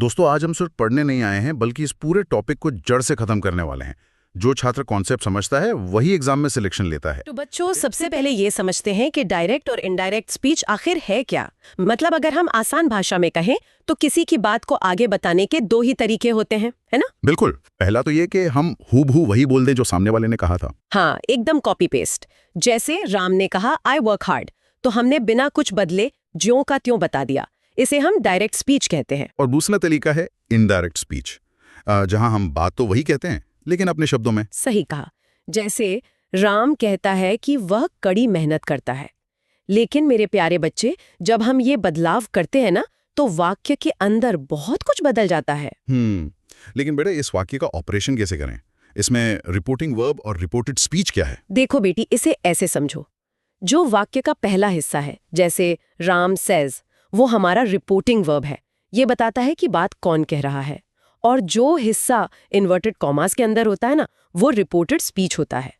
दोस्तों, आज हम सिर्फ पढ़ने नहीं आए हैं बल्कि इस पूरे टॉपिक को जड़ से खत्म करने वाले हैं। जो छात्र कॉन्सेप्ट समझता है वही एग्जाम में सिलेक्शन लेता है। तो बच्चों, सबसे पहले ये समझते हैं कि डायरेक्ट और इनडायरेक्ट स्पीच आखिर है क्या। मतलब अगर हम आसान भाषा में कहें तो किसी की बात को आगे बताने के दो ही तरीके होते हैं, है ना? बिल्कुल। पहला तो ये कि हम हूबहू वही बोल दें जो सामने वाले ने कहा था। हाँ, एकदम कॉपी पेस्ट। जैसे राम ने कहा आई वर्क हार्ड, तो हमने बिना कुछ बदले ज्यों का त्यों बता दिया। इसे हम डायरेक्ट स्पीच कहते हैं। और दूसरा तरीका है इनडायरेक्ट स्पीच, जहां हम बात तो वही कहते हैं लेकिन अपने शब्दों में। सही कहा। जैसे राम कहता है कि वह कड़ी मेहनत करता है, लेकिन मेरे प्यारे बच्चे, जब हम ये बदलाव करते हैं ना, तो वाक्य के अंदर बहुत कुछ बदल जाता है। लेकिन बेटा, इस वाक्य का ऑपरेशन कैसे करें? इसमें रिपोर्टिंग वर्ब और रिपोर्टेड स्पीच क्या है? देखो बेटी, इसे ऐसे समझो। जो वाक्य का पहला हिस्सा है, जैसे राम सेज, वो हमारा रिपोर्टिंग वर्ब है। ये बताता है कि बात कौन कह रहा है। और जो हिस्सा इन्वर्टेड कॉमास के अंदर होता है ना, वो रिपोर्टेड स्पीच होता है।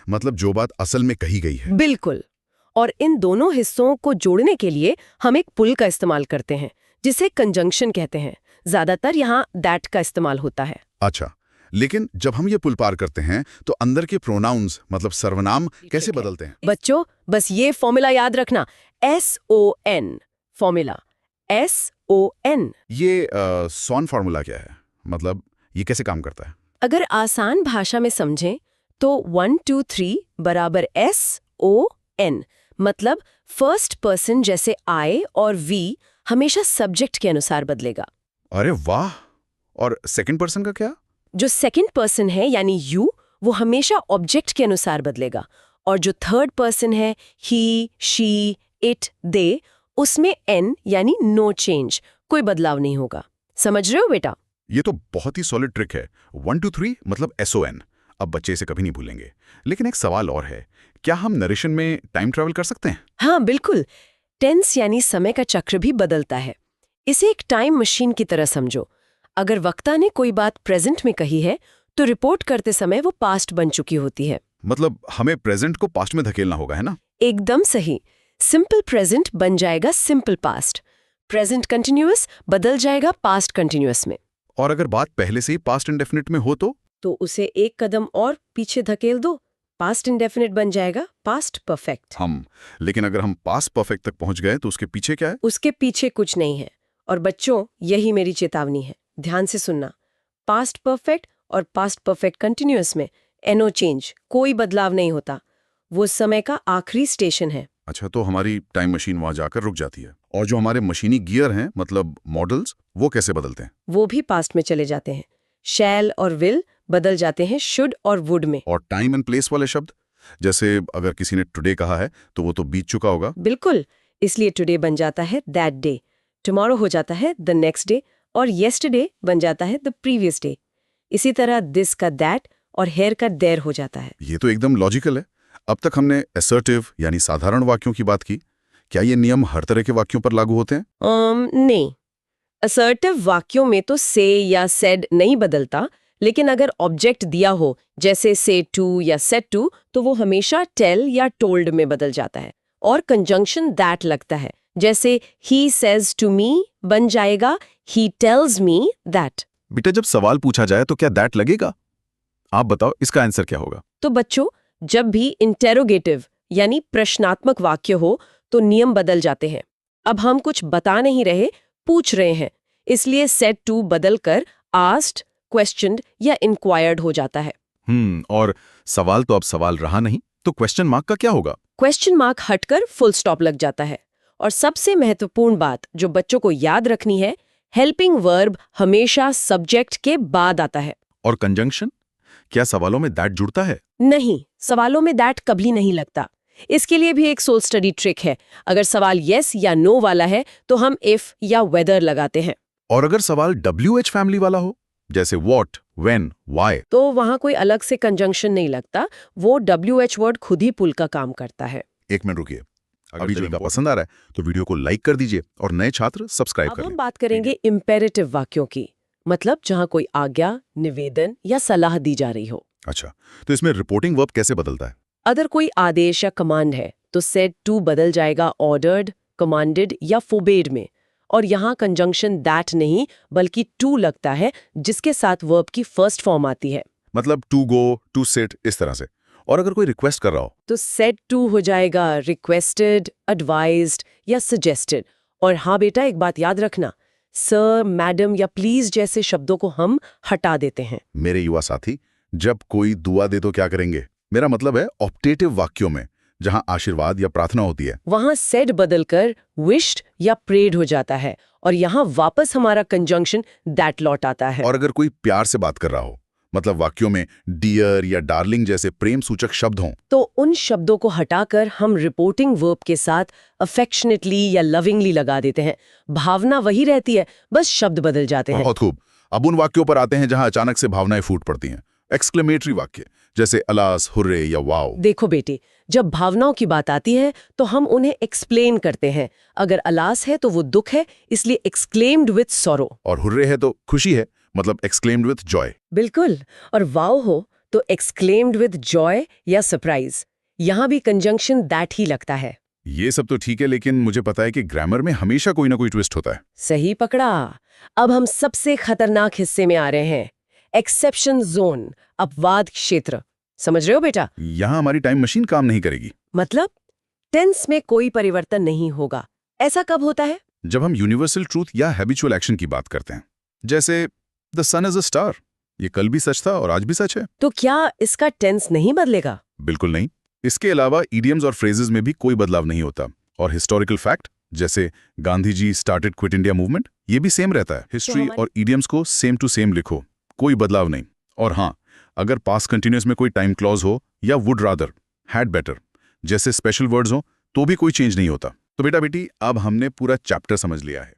मतलब जो बात असल में कही गई है। बिल्कुल। और इन दोनों हिस्सों को जोड़ने के लिए हम एक पुल का इस्तेमाल करते हैं, जिसे कंजंक्शन कहते हैं। ज्यादातर यहाँ दैट का इस्तेमाल होता है। अच्छा, लेकिन जब हम ये पुल पार करते हैं तो अंदर के प्रोनाउंस मतलब सर्वनाम कैसे बदलते हैं? बच्चों, बस ये फॉर्मूला याद रखना, SON फॉर्मूला, SON। ये सॉन फार्मूला क्या है? मतलब ये कैसे काम करता है? अगर आसान भाषा में समझें तो 1 2 3 बराबर SON। मतलब फर्स्ट पर्सन जैसे I और V हमेशा सब्जेक्ट के अनुसार बदलेगा। अरे वाह! और सेकंड पर्सन का क्या? जो सेकंड पर्सन है यानी यू, वो हमेशा ऑब्जेक्ट के अनुसार बदलेगा। और जो थर्ड पर्सन है, ही, शी, इट, दे, उसमें एन यानी नो चेंज, कोई बदलाव नहीं होगा। समझ रहे हो बेटा? ये तो बहुत ही सॉलिड ट्रिक है। 1 2 3 मतलब SON। अब बच्चे इसे कभी नहीं भूलेंगे। लेकिन एक सवाल और है, क्या हम नरेशन में टाइम ट्रैवल कर सकते हैं? हाँ बिल्कुल। टेंस यानी समय का चक्र भी बदलता है। इसे एक टाइम मशीन की तरह समझो। अगर वक्ता ने कोई बात प्रेजेंट में कही है, तो रिपोर्ट करते समय वो पास्ट बन चुकी होती है। मतलब हमें प्रेजेंट को पास्ट में धकेलना होगा, है ना? एकदम सही। सिंपल प्रेजेंट बन जाएगा सिंपल पास्ट। प्रेजेंट कंटिन्यूअस बदल जाएगा पास्ट कंटिन्यूअस में। और अगर बात पहले से ही पास्ट इंडेफिनिट में हो तो उसे एक कदम और पीछे धकेल दो, पास्ट इंडेफिनिट बन जाएगा पास्ट परफेक्ट। लेकिन अगर हम पास्ट परफेक्ट तक पहुंच गए तो उसके पीछे क्या है? उसके पीछे कुछ नहीं है। और बच्चों, यही मेरी चेतावनी है, ध्यान से सुनना। पास्ट परफेक्ट और पास्ट परफेक्ट कंटिन्यूअस में नो चेंज, कोई बदलाव नहीं होता। वो समय का आखिरी स्टेशन है। अच्छा, तो हमारी टाइम मशीन वहां जाकर रुक जाती है। और जो हमारे मशीनी गियर हैं, मतलब मॉडल्स, वो कैसे बदलते हैं? वो भी पास्ट में चले जाते हैं। शैल और विल बदल जाते हैं शुड और वुड में। और टाइम एंड प्लेस वाले शब्द, जैसे अगर किसी ने टुडे कहा है तो वो तो बीत चुका होगा। बिल्कुल। इसलिए टुडे बन जाता है दैट डे, टुमारो हो जाता है द नेक्स्ट डे, और येस्टरडे बन जाता है द प्रीवियस डे। इसी तरह दिस का दैट और हेयर का देयर हो जाता है। ये तो एकदम लॉजिकल है। अब तक हमने असर्टिव यानी साधारण वाक्यों की बात की। क्या ये नियम हर तरह के वाक्यों पर लागू होते हैं? नहीं। असर्टिव वाक्यों में तो से या सेड नहीं बदलता, लेकिन अगर ऑब्जेक्ट दिया हो, जैसे से टू या सेड टू, तो वो हमेशा टेल या टोल्ड में बदल जाता है। और कंजंक्शन दैट लगता है, जैसे ही सेज टू मी बन जाएगा ही टेल्स मी दैट। बेटा, जब सवाल पूछा जाए तो क्या दैट लगेगा? आप बताओ, इसका आंसर क्या होगा? तो बच्चों, जब भी इंटेरोगेटिव यानी प्रश्नात्मक वाक्य हो तो नियम बदल जाते हैं। अब हम कुछ बता नहीं रहे, पूछ रहे हैं, इसलिए सेड टू बदलकर आस्क्ड, क्वेश्चनड या इंक्वायर्ड हो जाता है। और सवाल तो अब सवाल रहा नहीं, तो क्वेश्चन मार्क का क्या होगा? क्वेश्चन मार्क हटकर फुल स्टॉप लग जाता है। और सबसे महत्वपूर्ण बात जो बच्चों को याद रखनी है, हेल्पिंग वर्ब हमेशा सब्जेक्ट के बाद आता है। और कंजंक्शन, क्या सवालों में दैट जुड़ता है? नहीं, सवालों में दैट कभी नहीं लगता। इसके लिए भी एक सोल स्टडी ट्रिक है। अगर सवाल यस या नो वाला है तो हम इफ या वेदर लगाते हैं। और अगर सवाल WH फैमिली वाला हो, जैसे व्हाट, व्हेन, व्हाई, तो वहां कोई अलग से कंजंक्शन नहीं लगता, वो WH वर्ड खुद ही पुल का काम करता है। एक मिनट रुकिए। अभी तरीका पसंद आ रहा है तो वीडियो को लाइक कर दीजिए और नए छात्र सब्सक्राइब कर अब लें। हम बात करेंगे इंपेरेटिव वाक्यों की, मतलब जहां कोई आज्ञा, निवेदन या सलाह दी जा रही हो। अच्छा, तो इसमें रिपोर्टिंग वर्ब कैसे बदलता है? अगर कोई आदेश या कमांड है तो सेड टू बदल जाएगा ऑर्डर्ड, कमांडेड या फोबेड में। और यहाँ कंजंक्शन दैट नहीं बल्कि टू लगता है, जिसके साथ वर्ब की फर्स्ट फॉर्म आती है। मतलब टू गो, टू सिट, इस तरह से। और अगर कोई रिक्वेस्ट कर रहा हो तो सेड टू हो जाएगा रिक्वेस्टेड, एडवाइज्ड या सजेस्टेड। और हाँ बेटा, एक बात याद रखना, सर, मैडम या प्लीज जैसे शब्दों को हम हटा देते हैं। मेरे युवा साथी, जब कोई दुआ दे तो क्या करेंगे? मेरा मतलब है ऑप्टेटिव वाक्यों में, जहां आशीर्वाद या प्रार्थना होती है, वहां सेड बदलकर विश्ड या प्रेड हो जाता है और यहाँ वापस हमारा कंजंक्शन दैट लौट आता है। और अगर कोई प्यार से बात कर रहा हो, मतलब वाक्यों में डियर या डार्लिंग जैसे प्रेम सूचक शब्द हों, तो उन शब्दों को हटाकर हम रिपोर्टिंग वर्ब के साथ अफेक्शनेटली या लविंगली लगा देते हैं। भावना वही रहती है, बस शब्द बदल जाते हैं। बहुत खूब। अब उन वाक्यों पर आते हैं जहां अचानक से भावनाएं फूट पड़ती हैं। एक्सक्लेमेटरी वाक्य जैसे अलास, हुर्रे या वाओ। देखो बेटी, जब भावनाओं की बात आती है तो हम उन्हें एक्सप्लेन करते हैं। अगर अलास है तो वो दुख है, इसलिए एक्सक्लेम्ड विथ सॉरो। और हुर्रे है तो खुशी है, मतलब एक्सक्लेम्ड विथ जॉय। बिल्कुल। और वाओ हो तो एक्सक्लेम्ड विथ जॉय या सरप्राइज। यहाँ भी कंजंक्शन दैट ही लगता है। ये सब तो ठीक है, लेकिन मुझे पता है कि ग्रामर में हमेशा कोई ना कोई ट्विस्ट होता है। सही पकड़ा। अब हम सबसे खतरनाक हिस्से में आ रहे हैं, एक्सेप्शन जोन, अपवाद क्षेत्र। समझ रहे हो बेटा? यहाँ हमारी टाइम मशीन काम नहीं करेगी। मतलब टेंस में कोई परिवर्तन नहीं होगा। ऐसा कब होता है? जब हम यूनिवर्सल ट्रूथ या हैबिचुअल एक्शन की बात करते हैं, जैसे the sun is a star, ये कल भी सच था और आज भी सच है। तो क्या इसका टेंस नहीं बदलेगा? बिल्कुल नहीं। इसके अलावा इडियम्स और फ्रेजेस में भी कोई बदलाव नहीं होता। और हिस्टोरिकल फैक्ट जैसे Gandhi ji started quit India movement, ये भी सेम रहता है। हिस्ट्री और इडियम्स को सेम टू सेम लिखो, कोई बदलाव नहीं। और हाँ, अगर पास्ट कंटिन्यूअस में कोई टाइम क्लॉज हो या वुड रादर, हैड बेटर जैसे स्पेशल वर्ड्स हो, तो भी कोई चेंज नहीं होता। तो बेटा बेटी, अब हमने पूरा चैप्टर समझ लिया है।